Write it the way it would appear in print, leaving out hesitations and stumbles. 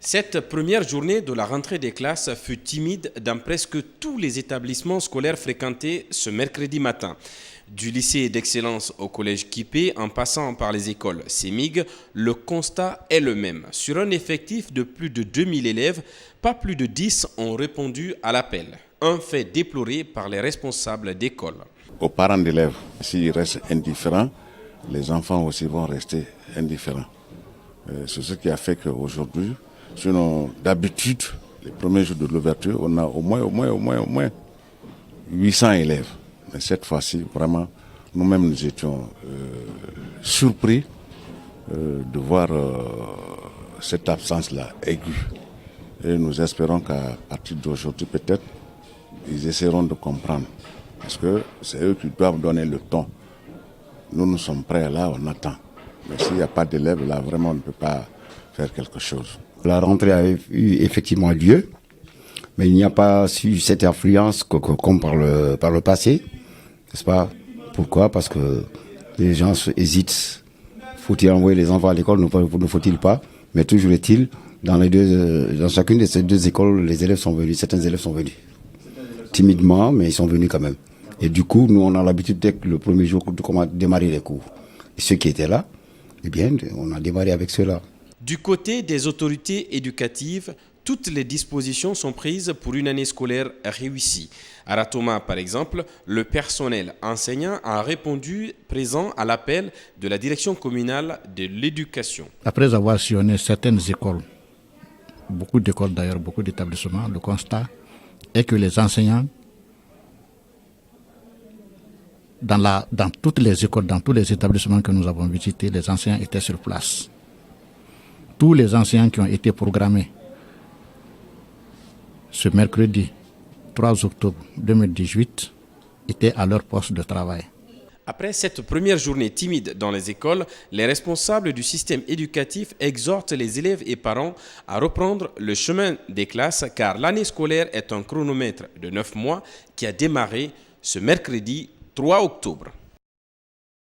Cette première journée de la rentrée des classes fut timide dans presque tous les établissements scolaires fréquentés ce mercredi matin. Du lycée d'excellence au collège Kipé, en passant par les écoles CEMIG, le constat est le même. Sur un effectif de plus de 2000 élèves, pas plus de 10 ont répondu à l'appel. Un fait déploré par les responsables d'école. Aux parents d'élèves, s'ils restent indifférents, les enfants aussi vont rester indifférents. C'est ce qui a fait qu'aujourd'hui, sinon d'habitude, les premiers jours de l'ouverture, on a au moins 800 élèves. Mais cette fois-ci, vraiment, nous-mêmes nous étions surpris de voir cette absence-là aiguë. Et nous espérons qu'à partir d'aujourd'hui, peut-être, ils essaieront de comprendre. Parce que c'est eux qui doivent donner le ton. Nous sommes prêts, là, on attend. Mais s'il n'y a pas d'élèves, là, vraiment, on ne peut pas faire quelque chose. La rentrée a eu effectivement lieu, mais il n'y a pas eu cette influence comme par le passé, n'est-ce pas? Pourquoi? Parce que les gens hésitent. Faut-il envoyer les enfants à l'école? Ne faut-il pas? Mais toujours est-il, dans chacune de ces deux écoles, les élèves sont venus, certains élèves sont venus. Timidement, mais ils sont venus quand même. Et du coup, nous, on a l'habitude, dès que le premier jour, de démarrer les cours. Et ceux qui étaient là, eh bien, on a démarré avec ceux-là. Du côté des autorités éducatives, toutes les dispositions sont prises pour une année scolaire réussie. À Ratoma, par exemple, le personnel enseignant a répondu présent à l'appel de la direction communale de l'éducation. Après avoir sillonné certaines écoles, beaucoup d'écoles d'ailleurs, beaucoup d'établissements, le constat est que les enseignants, dans toutes les écoles, dans tous les établissements que nous avons visités, les enseignants étaient sur place. Tous les enseignants qui ont été programmés ce mercredi 3 octobre 2018 étaient à leur poste de travail. Après cette première journée timide dans les écoles, les responsables du système éducatif exhortent les élèves et parents à reprendre le chemin des classes car l'année scolaire est un chronomètre de 9 mois qui a démarré ce mercredi 3 octobre.